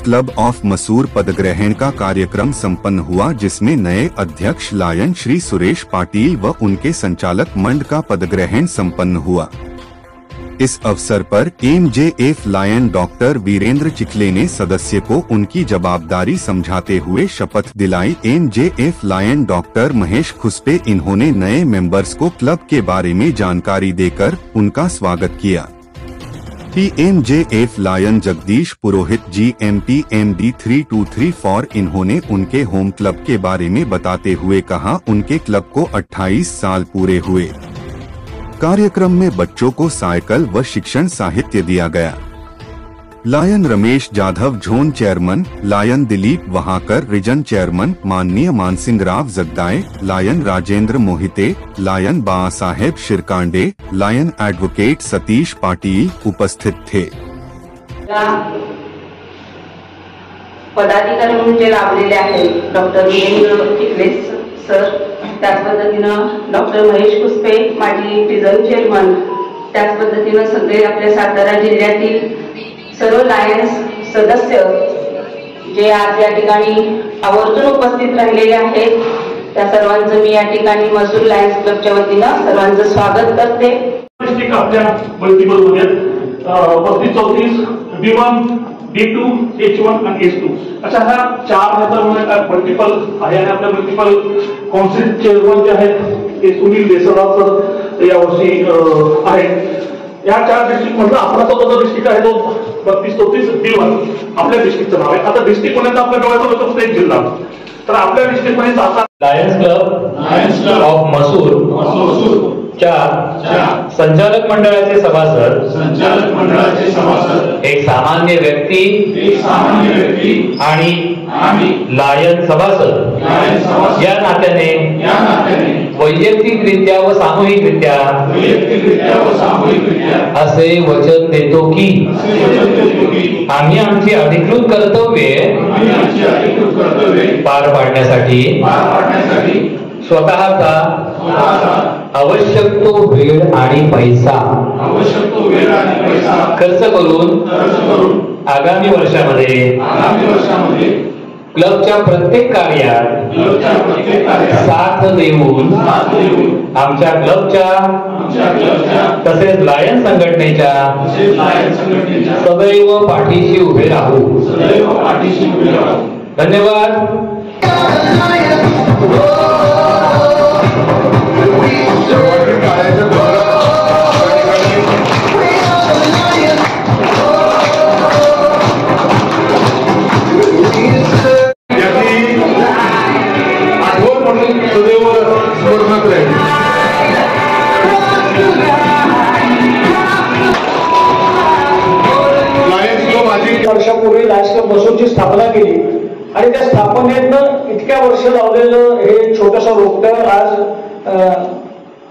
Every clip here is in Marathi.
क्लब ऑफ मसूर पदग्रहण का कार्यक्रम संपन्न हुआ, जिसमें नए अध्यक्ष लायन श्री सुरेश पाटिल व उनके संचालक मंडल का पदग्रहण संपन्न हुआ। इस अवसर पर MJF lion doctor Virendra Chikhle ने सदस्य को उनकी जवाबदारी समझाते हुए शपथ दिलाई। MJF lion doctor Mahesh Khuspe इन्होंने नए मेंबर्स को क्लब के बारे में जानकारी देकर उनका स्वागत किया। एमजेएफ लायन जगदीश पुरोहित GMP MD 3234 इन्होंने उनके होम क्लब के बारे में बताते हुए कहा, उनके क्लब को 28 साल पूरे हुए। कार्यक्रम में बच्चों को साइकिल व शिक्षण साहित्य दिया गया। Lion Ramesh Jadhav zone chairman, lion Dilip Wahakar region chairman, माननीय Mansingh Rao Jagdae, lion Rajendra Mohite, lion Baba Saheb Shirkande, lion advocate Satish Patil उपस्थित थे। पदाधिकारी म्हणून जे लाभलेले आहेत डॉक्टर वीरेंद्र चिखले सर, त्याच पद्धतीनं डॉक्टर महेश खुसपे माजी रीजन चेअरमन, त्याच पद्धतीनं सगळे आपल्या सातारा जिल्ह्यातील सर्व लायन्स सदस्य जे आज या ठिकाणी आवर्जून उपस्थित राहिलेले आहेत, त्या सर्वांचं मी या ठिकाणी मसूर लायन्स क्लबच्या वतीनं सर्वांचं स्वागत करते। डिस्ट्रिक्ट आपल्या मल्टिपल मध्ये 35-34 B1 D2 H1 आणि S2 अशा ह्या 4 ह्याचा मल्टिपल आहे आणि आपल्या मल्टिपल काउन्सिल चेअरमन जे आहेत ते सुनील देसराव सर यावर्षी आहेत। या 4 डिस्ट्रिक्ट मधला आपला जो डिस्ट्रिक्ट आहे तो 32-34 B1 आपल्या डिस्ट्रिक्टचं नाव आहे। आता डिस्ट्रिक्ट मध्ये आपल्या डोळ्यात होतं फक्त एक जिल्हा, तर आपल्या डिस्ट्रिक्ट मध्ये सातारा लायन्स क्लब ऑफ मसूर च्या संचालक मंडळाचे सभासद एक सामान्य व्यक्ती आणि लायन सभासद या नात्याने वैयक्तिकरित्या व सामूहिकरित्या असे वचन देतो की आम्ही आमची अधिकृत कर्तव्ये पार पाडण्यासाठी स्वतःचा आवश्यक तो वेळ आणि पैसा खर्च करून आगामी वर्षामध्ये क्लबच्या प्रत्येक कार्यात साथ देऊन आमच्या क्लबच्या तसेच लायन संघटनेच्या सदैव पाठीशी उभे राहू। धन्यवाद। वर्षापूर्वी लायन्स क्लब मसूरची स्थापना केली आणि त्या स्थापनेतनं इतक्या वर्ष लावलेलं हे छोटंसं रोपटं आज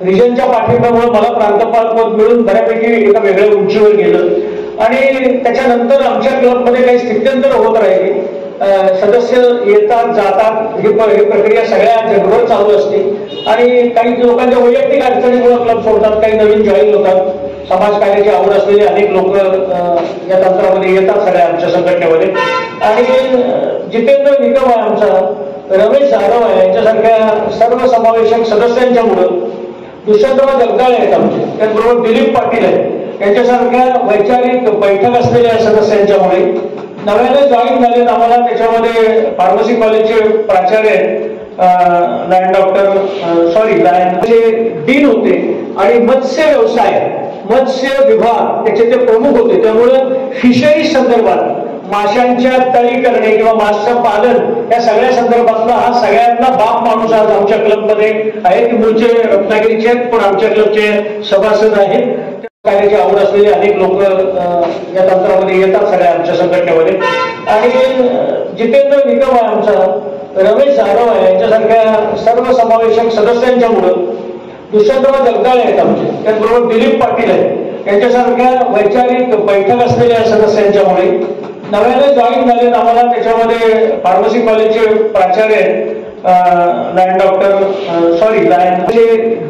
रिजनच्या पाठिंब्यामुळे मला प्रांतपाल पद मिळून बऱ्यापैकी एका वेगळ्या उंचीवर गेलं आणि त्याच्यानंतर आमच्या क्लबमध्ये काही स्थित्यंतर होत राहिली। सदस्य येतात जातात, ही प्रक्रिया सगळ्या जगभर चालू असते आणि काही लोकांच्या वैयक्तिक अडचणीमुळे क्लब सोडतात, काही नवीन जॉईन होतात। समाजकार्याची आवड असलेले अनेक लोक या तंत्रामध्ये येतात सगळ्या आमच्या संघटनेमध्ये आणि जितेंद्र निकम आहे आमचा, रमेश जाधव आहे, यांच्यासारख्या सर्व समावेशक सदस्यांच्यामुळे दुष्यंतराव जगदाळे आहेत आमचे, त्याचबरोबर दिलीप पाटील आहे, यांच्यासारख्या वैचारिक बैठक असलेल्या सदस्यांच्यामुळे नव्याने जॉईन झालेत आम्हाला। त्याच्यामध्ये फार्मसी कॉलेजचे प्राचार्य लायन डीन होते आणि मत्स्य विभाग त्याचे ते प्रमुख होते, त्यामुळे फिशरी संदर्भात माशांच्या तळी करणे किंवा माशाचं पालन या सगळ्या संदर्भातला हा सगळ्यांना बाप माणूस आज आमच्या क्लबमध्ये आहे। ते मूळचे रत्नागिरीचे आहेत पण आमच्या क्लबचे सभासद आहेत। कार्याची आवड असलेले अनेक लोक या तंत्रामध्ये येतात सगळ्या आमच्या संघटनेमध्ये आणि जितेंद्र निकम आहे आमचा, रमेश जाधव आहे, यांच्यासारख्या सर्व समावेशक सदस्यांच्यामुळे दुष्यंतराव जगदाळे आहेत आमचे, त्याचबरोबर दिलीप पाटील आहे, यांच्यासारख्या वैचारिक बैठक असलेल्या सदस्यांच्यामुळे नव्याने जॉईन झालेत आम्हाला। त्याच्यामध्ये फार्मसी कॉलेजचे प्राचार्य लायन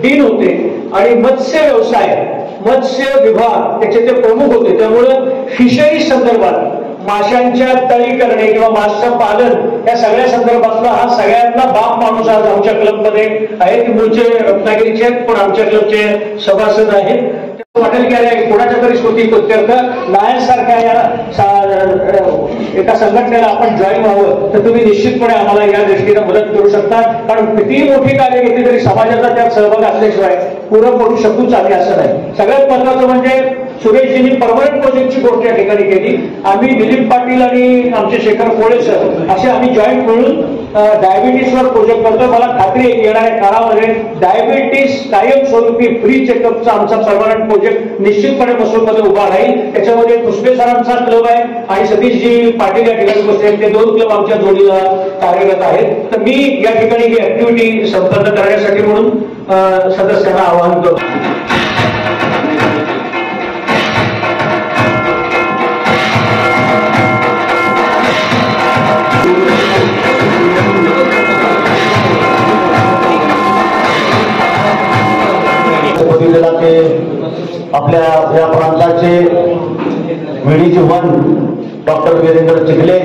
डीन होते आणि मत्स्य विभाग त्याचे ते प्रमुख होते, त्यामुळे फिशरी संदर्भात माशांच्या तळी करणे किंवा माशाचं पालन या सगळ्या संदर्भातला हा सगळ्यांना बाप माणूस आज आमच्या क्लबमध्ये आहे. ते मूळचे रत्नागिरीचे आहेत पण आमच्या क्लबचे सभासद आहेत. वाटेल की अरे कोणाच्या तरी स्मृती प्रत्यर्थ नायसारख्या या एका संघटनेला आपण जॉईन व्हावं तर तुम्ही निश्चितपणे आम्हाला या दृष्टीने मदत करू शकता. कारण कितीही मोठी कार्य घेतली तरी समाजाचा त्यात सहभाग असल्याशिवाय पुरं पडू शकूच आम्ही असं नाही. सगळ्यात महत्वाचं म्हणजे सुरेशजींनी परमनंट प्रोजेक्टची गोष्ट या ठिकाणी केली. आम्ही दिलीप पाटील आणि आमचे शेखर कोळे सर असे आम्ही जॉईंट मिळून डायबिटीसवर प्रोजेक्ट करतोय. मला खात्री आहे येणाऱ्या काळामध्ये डायबिटीस कायमस्वरूपी फ्री चेकअपचा आमचा परमनंट प्रोजेक्ट निश्चितपणे मसूरमध्ये उभा राहील. त्याच्यामध्ये पुष्पे सरांचा क्लब आहे आणि सतीशजी पाटील या ठिकाणी बसले आहेत. ते दोन क्लब आमच्या जोडीला कार्यरत आहेत. तर मी या ठिकाणी ही ऍक्टिव्हिटी संपन्न करण्यासाठी म्हणून सदस्यांना आवाहन करतो. आपल्या या प्रांताचे मेडीची वन डॉक्टर वीरेंद्र चिखले,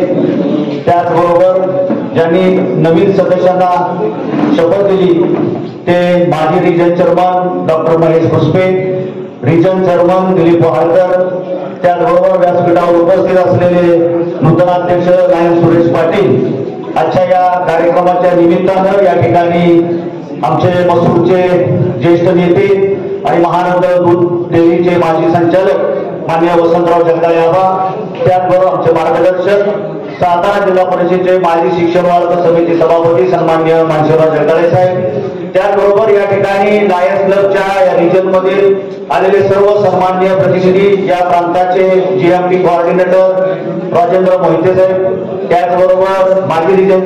त्याचबरोबर ज्यांनी नवीन सदस्यांना शपथ दिली ते माजी region chairman doctor Mahesh Pushpe, region chairman Dilip Wahalkar, त्याचबरोबर व्यासपीठावर उपस्थित असलेले नूतनाध्यक्ष नायक सुरेश पाटील. आजच्या या कार्यक्रमाच्या निमित्तानं या ठिकाणी आमचे मसूरचे ज्येष्ठ नेते आणि महानंद दूध डेअरीचे माजी संचालक माननीय वसंतराव जगदाळे आबा, त्याचबरोबर आमचे मार्गदर्शक सातारा जिल्हा परिषदेचे माजी शिक्षण वार्ता समिती सभापती सन्माननीय मानशिवराव जगदाळे साहेब, त्याचबरोबर या ठिकाणी लायन्स क्लबच्या या रिजन मधील आलेले सर्व सन्माननीय प्रतिनिधी, या प्रांताचे GMP कोऑर्डिनेटर राजेंद्र मोहिते साहेब, त्याचबरोबर माजी रिजन